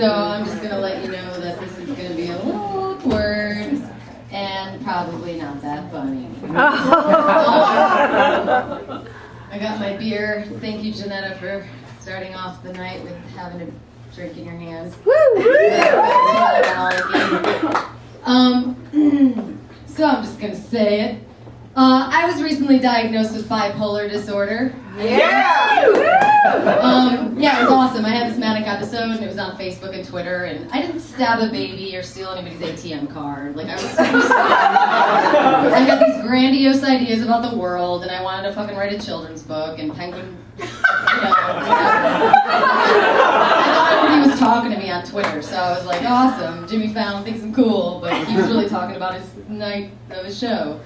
So I'm just going to let you know that this is going to be a little awkward and probably not that funny. I got my beer. Thank you, Janetta, for starting off the night with having a drink in your hands. So I'm just going to say it. I was recently diagnosed with bipolar disorder. Yeah! Yeah, it was awesome. I had this manic episode, and it was on Facebook and Twitter, and I didn't stab a baby or steal anybody's ATM card. Like, I was super I had these grandiose ideas about the world, and I wanted to fucking write a children's book, and Penguin, you know, whatever. I thought everybody was talking to me on Twitter, so I was like, awesome, Jimmy Fallon thinks I'm cool, but he was really talking about his night of his show.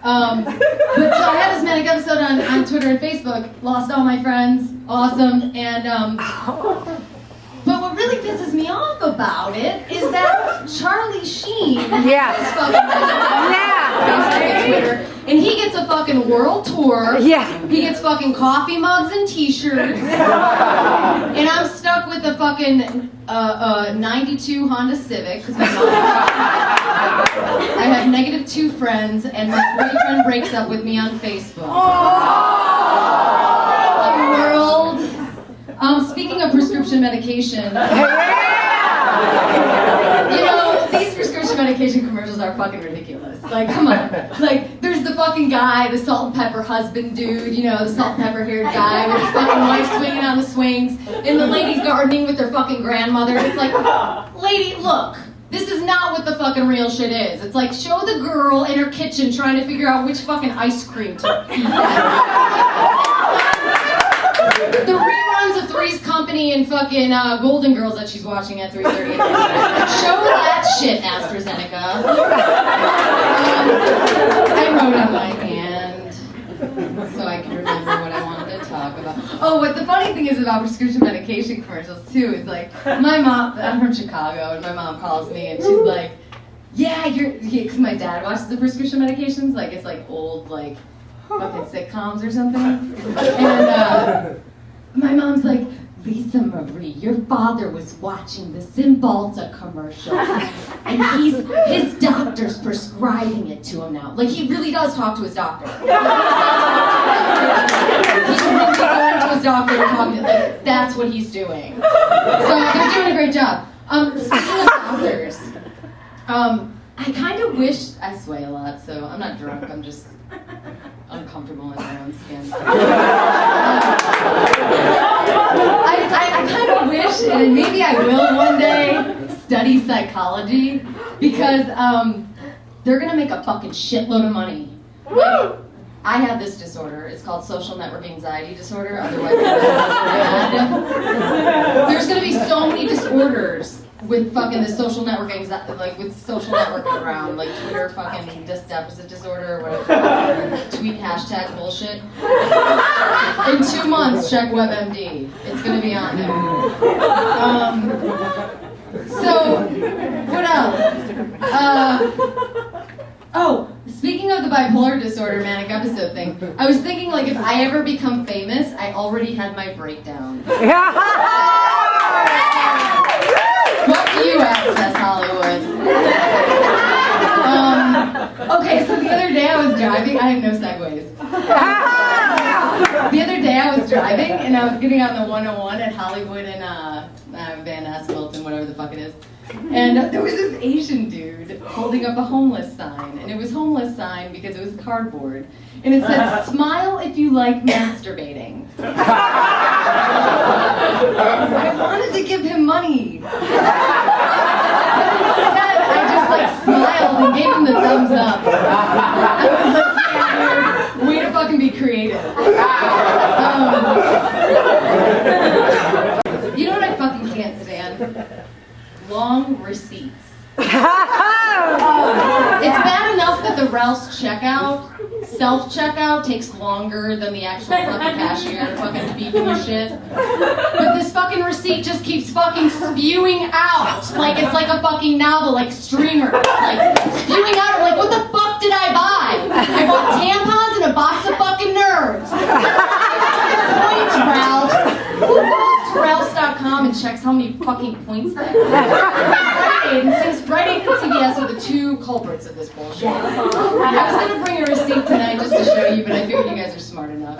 But so I had this manic episode on Twitter and Facebook, lost all my friends, awesome, and but what really pisses me off about it is that Charlie Sheen has this fucking Facebook and Twitter, and he gets a fucking world tour, he gets fucking coffee mugs and t-shirts, and I'm stuck with the fucking 92 Honda Civic, because my mom I have -2 friends, and my boyfriend breaks up with me on Facebook. The world. Speaking of prescription medication, you know, these prescription medication commercials are fucking ridiculous. Like, come on. Like, there's the fucking guy, the salt and pepper husband dude, you know, the salt and pepper haired guy with his fucking wife swinging on the swings, and the lady gardening with their fucking grandmother. It's like, lady, look. This is not what the fucking real shit is. It's like, show the girl in her kitchen trying to figure out which fucking ice cream to eat. The reruns of Three's Company and fucking Golden Girls that she's watching at 3:30 at night. Show that shit, AstraZeneca. I wrote on my hand so I can remember what I wanted to talk about. Oh, what the funny thing is about prescription medication commercials too is like, my mom, I'm from Chicago, and my mom calls me and she's like, yeah, because my dad watches the prescription medications, like it's like old, like, fucking sitcoms or something. And my mom's like, Lisa Marie, your father was watching the Cymbalta commercial, and his doctor's prescribing it to him now. Like, he really does talk to his doctor. He's really going to his doctor and talking to, like, that's what he's doing. So they're doing a great job. Speaking of doctors, I kind of wish, I sway a lot, so I'm not drunk, I'm just uncomfortable in my own skin. I kind of wish, and maybe I will one day, study psychology, because they're gonna make a fucking shitload of money. Like, I have this disorder. It's called social network anxiety disorder, otherwise known as GAD. There's gonna be so many disorders with fucking the social network anxiety, like with social networking around, like Twitter fucking deficit disorder or whatever, tweet hashtag bullshit. In 2 months, check WebMD. It's gonna be on there. So, what else? Oh, speaking of the bipolar disorder manic episode thing, I was thinking, like, if I ever become famous, I already had my breakdown. What do you access, Hollywood? Okay, so the other day I was driving. I have no segues. The other day I was driving, and I was getting on the 101 at Hollywood and Van Ness, Wilton, whatever the fuck it is. And there was this Asian dude holding up a homeless sign. And it was homeless sign because it was cardboard. And it said, smile if you like masturbating. I wanted to give him money. But instead, I just like smiled and gave him the thumbs up. I was like, yeah, dude, way to fucking be creative. You know what I fucking can't stand? Long receipts. It's bad enough that the Ralph's self-checkout takes longer than the actual fucking cashier fucking beeping your shit. But this fucking receipt just keeps fucking spewing out. Like it's like a fucking novel, like streamer. Like spewing out, I'm like, what the fuck did I buy? I bought tampons and a box of fucking nerds. Points, Ralph. Who goes to Ralphs.com and checks how how many fucking points that is. Rite Aid and CVS are the two culprits of this bullshit. I was gonna bring a receipt tonight just to show you, but I figured you guys are smart enough.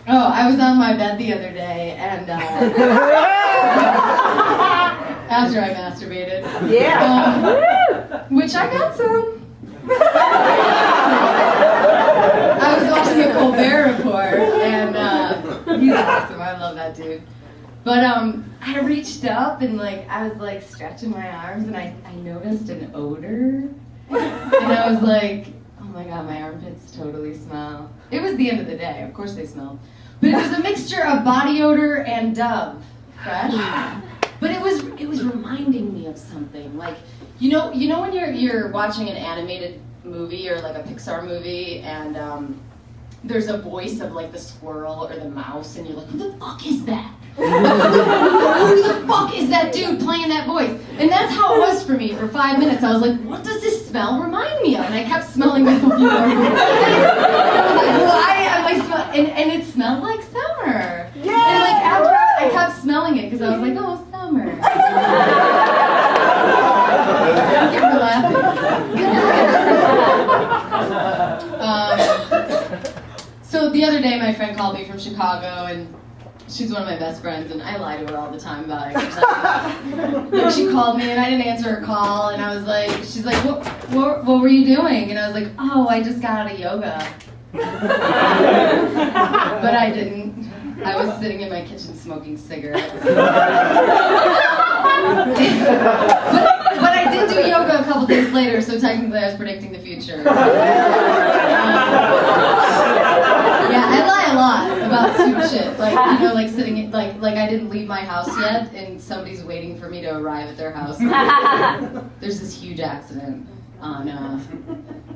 I was on my bed the other day, and after I masturbated, which I got some. I was watching a Colbert Report, and he's awesome. I love that dude. But I reached up and I was stretching my arms, and I noticed an odor, and I was like, oh my god, my armpits totally smell. It was the end of the day. Of course they smelled, but it was a mixture of body odor and Dove Fresh. But it was reminding me of something. You know when you're watching an animated movie or a Pixar movie, and there's a voice of the squirrel or the mouse, and you're like, who the fuck is that? Who the fuck is that dude playing that voice? And that's how it was for me for 5 minutes. I was like, what does this smell remind me of? And I kept smelling my fucking armpit. And I was like, why am I smelling? And it smelled like summer. Yeah. And after I kept smelling it because I was like, oh, summer. Thank you for laughing. So the other day, my friend called me from Chicago, and she's one of my best friends, and I lie to her all the time about it. She called me, and I didn't answer her call, and I was like, she's like, what were you doing? And I was like, oh, I just got out of yoga. But I didn't. I was sitting in my kitchen smoking cigarettes. But I did do yoga a couple days later, so technically I was predicting the future. Yeah, I lie a lot about stupid shit. Sitting in, I didn't leave my house yet, and somebody's waiting for me to arrive at their house. There's this huge accident on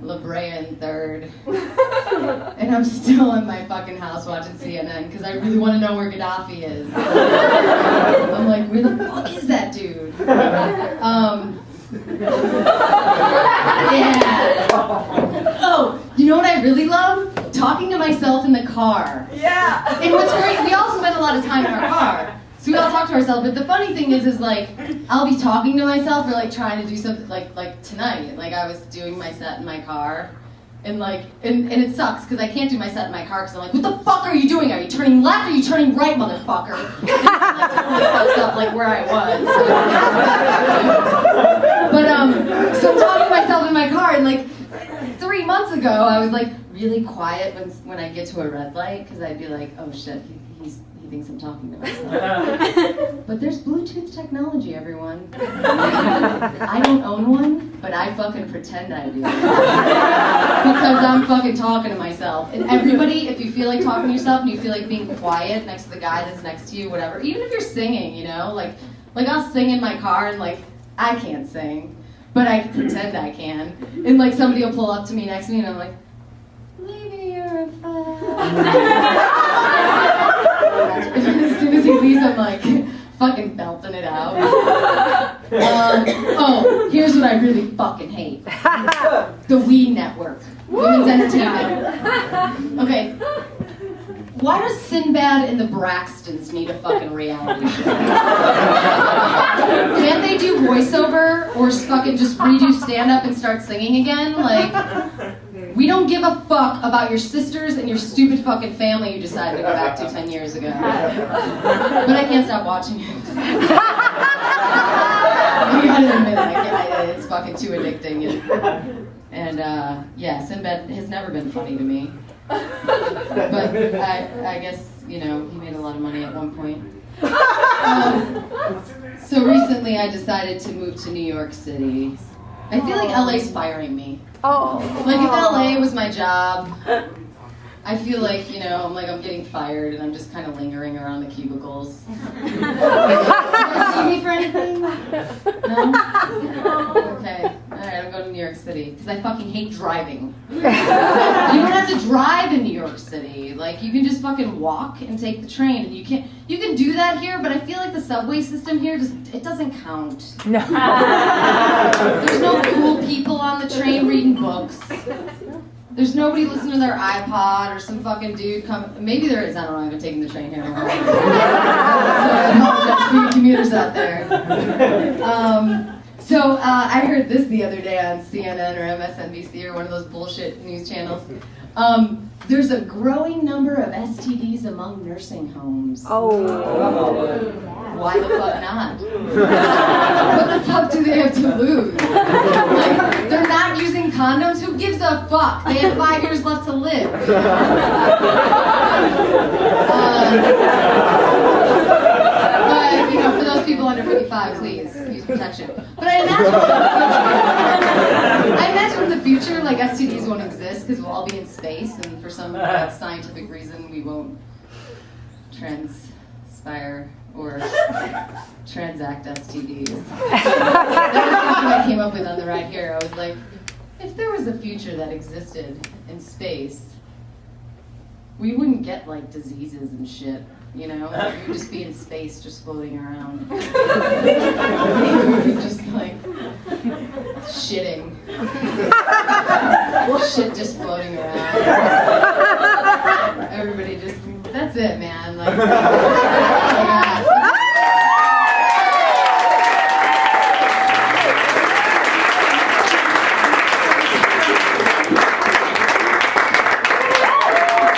La Brea and 3rd, and I'm still in my fucking house watching CNN because I really want to know where Gaddafi is. I'm like, where the fuck is that dude? Yeah. Oh, you know what I really love? Talking to myself in the car. Yeah. And what's great, we all spend a lot of time in our car. So we all talk to ourselves, but the funny thing is I'll be talking to myself or trying to do something like tonight. I was doing my set in my car, and it sucks because I can't do my set in my car because I'm like, what the fuck are you doing? Are you turning left or are you turning right, motherfucker? And totally fucks up where I was. But so I'm talking to myself in my car, and 3 months ago I was really quiet when I get to a red light because I'd be like, oh shit, he thinks I'm talking to myself. But there's Bluetooth technology, everyone. I don't own one, but I fucking pretend I do. Because I'm fucking talking to myself. And everybody, if you feel like talking to yourself and you feel like being quiet next to the guy that's next to you, whatever, even if you're singing, I'll sing in my car and I can't sing, but I pretend I can. And somebody will pull up to me next to me and I'm like, maybe you're a fan. As soon as he leaves, I'm fucking belting it out. Here's what I really fucking hate. The We Network. Women's Entertainment. Okay. Why does Sinbad and the Braxtons need a fucking reality show? Can't they do voiceover or fucking just redo stand-up and start singing again? We don't give a fuck about your sisters and your stupid fucking family you decided to go back to 10 years ago. But I can't stop watching it. I gotta admit, it's fucking too addicting. And Sinbad has never been funny to me. But I guess, he made a lot of money at one point. So recently I decided to move to New York City. I feel like LA's firing me. Oh. If LA was my job, I feel like, I'm getting fired and I'm just kind of lingering around the cubicles. You see me for anything? No? Okay. Alright, I'm going to New York City because I fucking hate driving. You don't have to drive in New York City. Like, you can just fucking walk and take the train. And you can do that here, but I feel like the subway system here it doesn't count. No. There's no cool people on the train reading books. There's nobody listening to their iPod or some fucking dude come. Maybe there is. I don't know. I haven't taken the train here in a while. So I apologize for you commuters out there. I heard this the other day on CNN or MSNBC or one of those bullshit news channels. There's a growing number of STDs among nursing homes. Oh. Why the fuck not? What the fuck do they have to lose? Like, they're not using condoms? Who gives a fuck? They have 5 years left to live. But, you know, for those people under 55, please use protection. But I imagine in the future, like, STDs won't exist because we'll all be in space, and for some scientific reason, we won't transpire or transact STDs. That was something I came up with on the ride here. I was like, if there was a future that existed in space, we wouldn't get, like, diseases and shit. You know, we would just be in space, just floating around. We would be just like shitting. Shit just floating around. Everybody just, that's it, man. Like,